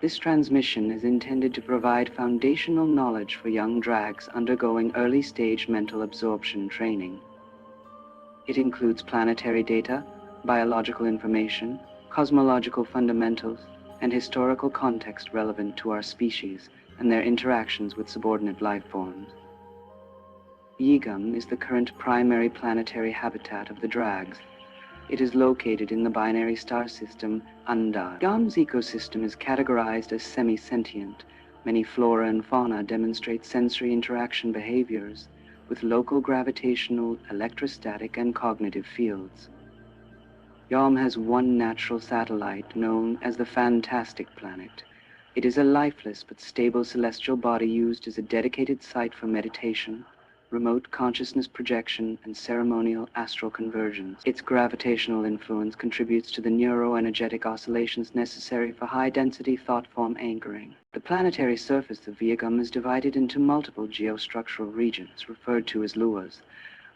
This transmission is intended to provide foundational knowledge for young Draags undergoing early-stage mental absorption training. It includes planetary data, biological information, cosmological fundamentals, and historical context relevant to our species and their interactions with subordinate life forms. Ygam is the current primary planetary habitat of the Draags. It is located in the binary star system Undar. Ygam's ecosystem is categorized as semi-sentient. Many flora and fauna demonstrate sensory interaction behaviors with local gravitational, electrostatic, and cognitive fields. Ygam has one natural satellite known as the Fantastic Planet. It is a lifeless but stable celestial body used as a dedicated site for meditation, remote consciousness projection, and ceremonial astral conversions. Its gravitational influence contributes to the neuroenergetic oscillations necessary for high-density thought-form anchoring. The planetary surface of Ygam is divided into multiple geostructural regions, referred to as luas,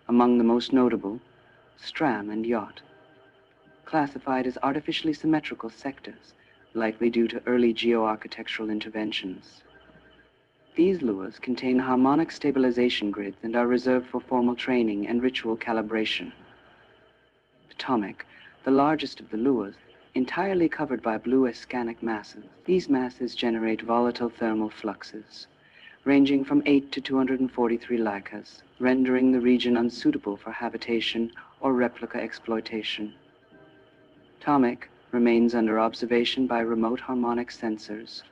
among the most notable, Stram and Yacht, classified as artificially symmetrical sectors, likely due to early geoarchitectural interventions. These luas contain harmonic stabilization grids and are reserved for formal training and ritual calibration. Atomic, the largest of the luas, entirely covered by blue ascanic masses. These masses generate volatile thermal fluxes, ranging from 8 to 243 lakhas, rendering the region unsuitable for habitation or replica exploitation. Atomic remains under observation by remote harmonic sensors.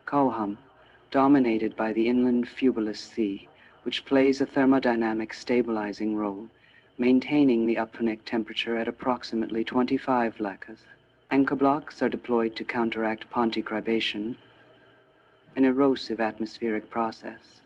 Coham, dominated by the inland Fubulous Sea, which plays a thermodynamic stabilizing role, maintaining the uponic temperature at approximately 25 lakhas. Anchor blocks are deployed to counteract ponticribation, an erosive atmospheric process,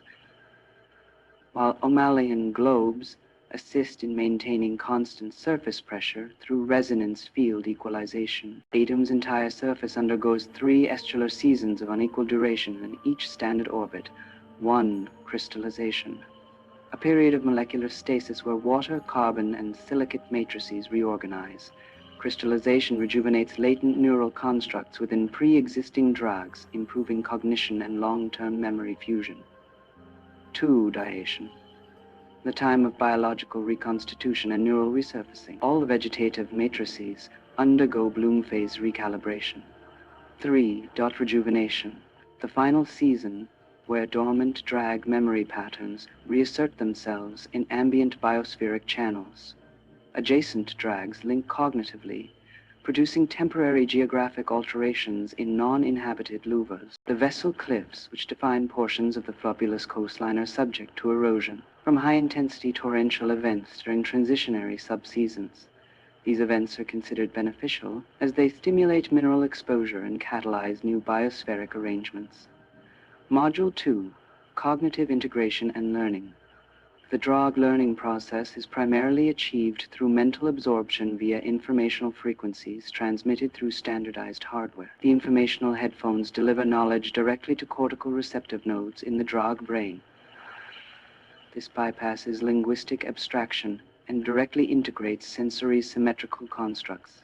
while O'Malleyan globes assist in maintaining constant surface pressure through resonance field equalization. Atom's entire surface undergoes 3 estular seasons of unequal duration in each standard orbit, 1 crystallization, a period of molecular stasis where water, carbon, and silicate matrices reorganize. Crystallization rejuvenates latent neural constructs within pre-existing Draags, improving cognition and long-term memory fusion. 2 diation, the time of biological reconstitution and neural resurfacing. All vegetative matrices undergo bloom phase recalibration. 3 dot rejuvenation, the final season where dormant Draag memory patterns reassert themselves in ambient biospheric channels. Adjacent Draags link cognitively, producing temporary geographic alterations in non-inhabited luvas. The vessel cliffs, which define portions of the flopulous coastline, are subject to erosion from high-intensity torrential events during transitionary subseasons. These events are considered beneficial as they stimulate mineral exposure and catalyze new biospheric arrangements. Module 2, Cognitive Integration and Learning. The Draag learning process is primarily achieved through mental absorption via informational frequencies transmitted through standardized hardware. The informational headphones deliver knowledge directly to cortical receptive nodes in the Draag brain. This bypasses linguistic abstraction and directly integrates sensory symmetrical constructs.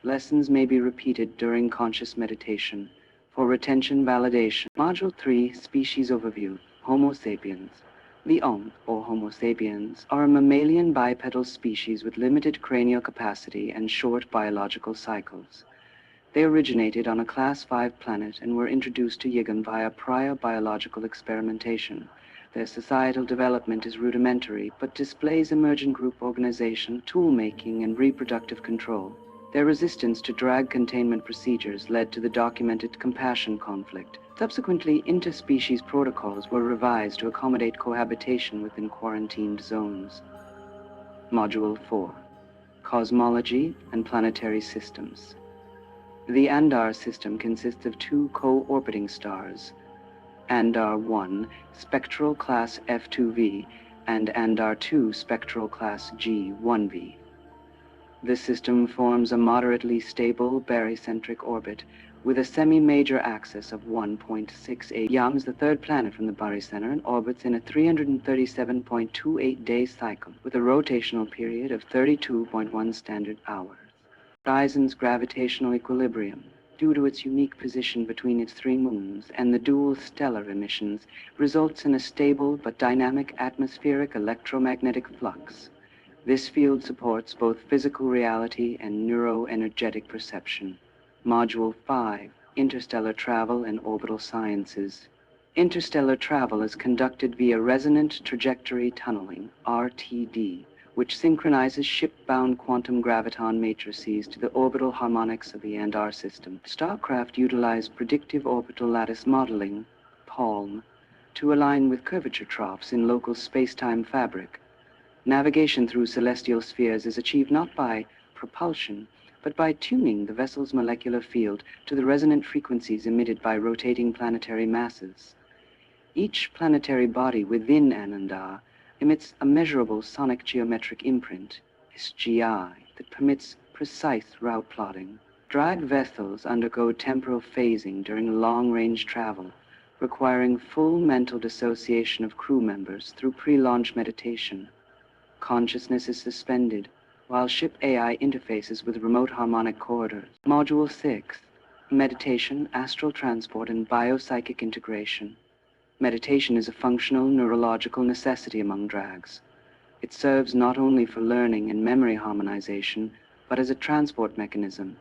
Lessons may be repeated during conscious meditation for retention validation. Module 3, Species Overview, Homo sapiens. The or Homo sapiens, are a mammalian bipedal species with limited cranial capacity and short biological cycles. They originated on a Class 5 planet and were introduced to Ygam via prior biological experimentation. Their societal development is rudimentary, but displays emergent group organization, tool-making, and reproductive control. Their resistance to Draag containment procedures led to the documented compassion conflict. Subsequently, interspecies protocols were revised to accommodate cohabitation within quarantined zones. Module 4, Cosmology and Planetary Systems. The Andar system consists of 2 co-orbiting stars, Andar 1, spectral class F2V, and Andar 2, spectral class G1V. This system forms a moderately stable barycentric orbit with a semi-major axis of 1.68. Ygam is the 3rd planet from the barycenter and orbits in a 337.28-day cycle with a rotational period of 32.1 standard hours. Horizon's gravitational equilibrium due to its unique position between its three moons and the dual stellar emissions, results in a stable but dynamic atmospheric electromagnetic flux. This field supports both physical reality and neuroenergetic perception. Module 5, Interstellar Travel and Orbital Sciences. Interstellar travel is conducted via resonant trajectory tunneling, RTD, which synchronizes ship-bound quantum graviton matrices to the orbital harmonics of the Andar system. Starcraft utilize predictive orbital lattice modeling, PALM, to align with curvature troughs in local space-time fabric. Navigation through celestial spheres is achieved not by propulsion, but by tuning the vessel's molecular field to the resonant frequencies emitted by rotating planetary masses. Each planetary body within Anandar emits a measurable sonic geometric imprint, SGI, that permits precise route plotting. Draag vessels undergo temporal phasing during long-range travel, requiring full mental dissociation of crew members through pre-launch meditation. Consciousness is suspended, while ship AI interfaces with remote harmonic corridors. Module 6, Meditation, Astral Transport, and Biopsychic Integration. Meditation is a functional neurological necessity among Draags. It serves not only for learning and memory harmonization, but as a transport mechanism.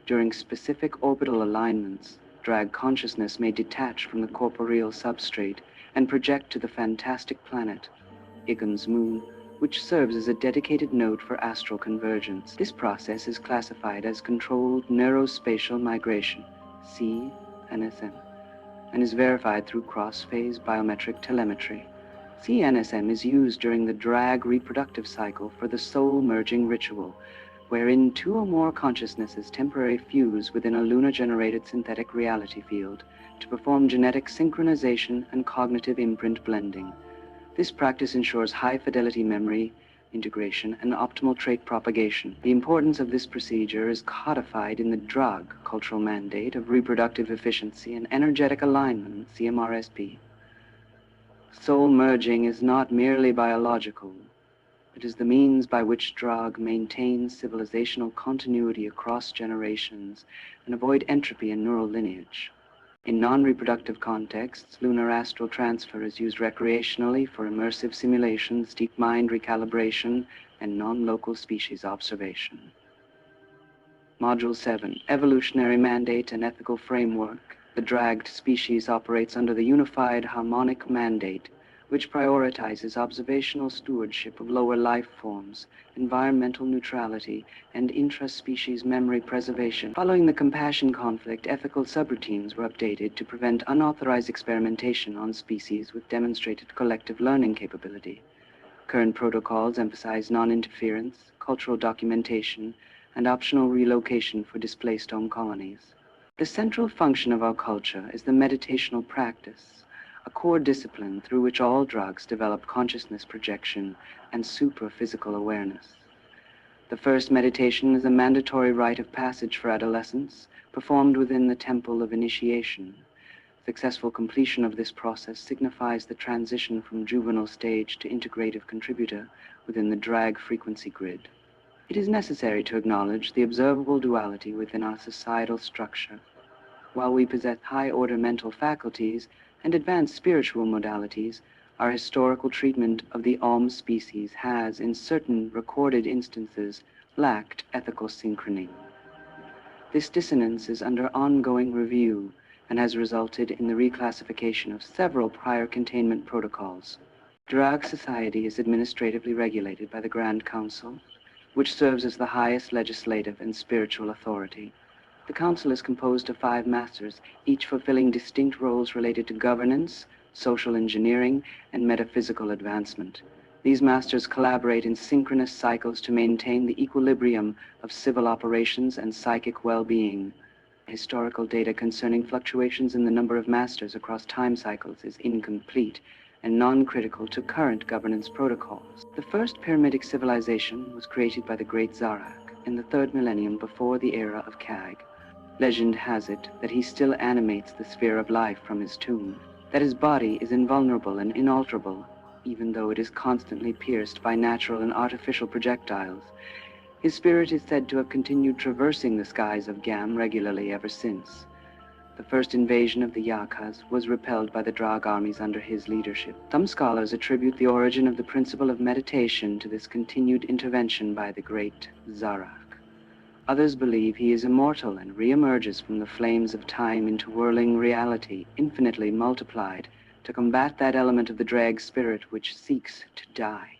During specific orbital alignments, Draag consciousness may detach from the corporeal substrate and project to the fantastic planet, Ygam's moon, which serves as a dedicated node for astral convergence. This is classified as controlled neurospatial migration, CNSM, and is verified through cross-phase biometric telemetry. CNSM is used during the Draag reproductive cycle for the soul-merging ritual, wherein two or more consciousnesses temporarily fuse within a lunar-generated synthetic reality field to perform genetic synchronization and cognitive imprint blending. This practice ensures high-fidelity memory integration and optimal trait propagation. The importance of this procedure is codified in the Draag cultural mandate of reproductive efficiency and energetic alignment, CMRSP. Soul merging is not merely biological. It is the means by which Draag maintains civilizational continuity across generations and avoid entropy in neural lineage. In non-reproductive contexts, lunar astral transfer is used recreationally for immersive simulations, deep mind recalibration, and non-local species observation. Module 7, Evolutionary Mandate and Ethical Framework. The Dragged species operates under the Unified Harmonic Mandate, which prioritizes observational stewardship of lower life forms, environmental neutrality, and intra-species memory preservation. Following the compassion conflict, ethical subroutines were updated to prevent unauthorized experimentation on species with demonstrated collective learning capability. Current protocols emphasize non-interference, cultural documentation, and optional relocation for displaced home colonies. The central function of our culture is the meditational practice, a core discipline through which all Draags develop consciousness projection and supra-physical awareness. The first meditation is a mandatory rite of passage for adolescents, performed within the temple of initiation. Successful completion of this process signifies the transition from juvenile stage to integrative contributor within the Draag frequency grid. It is necessary to acknowledge the observable duality within our societal structure. While we possess high-order mental faculties and advanced spiritual modalities, our historical treatment of the Om species has, in certain recorded instances, lacked ethical synchrony. This dissonance is under ongoing review and has resulted in the reclassification of several prior containment protocols. Draag society is administratively regulated by the Grand Council, which serves as the highest legislative and spiritual authority. The council is composed of 5 masters, each fulfilling distinct roles related to governance, social engineering, and metaphysical advancement. These masters collaborate in synchronous cycles to maintain the equilibrium of civil operations and psychic well-being. Historical data concerning fluctuations in the number of masters across time cycles is incomplete and non-critical to current governance protocols. The first pyramidic civilization was created by the great Draag in the 3rd millennium before the era of Kag. Legend has it that he still animates the sphere of life from his tomb, that his body is invulnerable and inalterable, even though it is constantly pierced by natural and artificial projectiles, His spirit is said to have continued traversing the skies of Ygam regularly ever since. The first invasion of the Yakas was repelled by the Draag armies under his leadership. Some scholars attribute the origin of the principle of meditation to this continued intervention by the great Draag. Others believe he is immortal and reemerges from the flames of time into whirling reality, infinitely multiplied, to combat that element of the Draag spirit which seeks to die.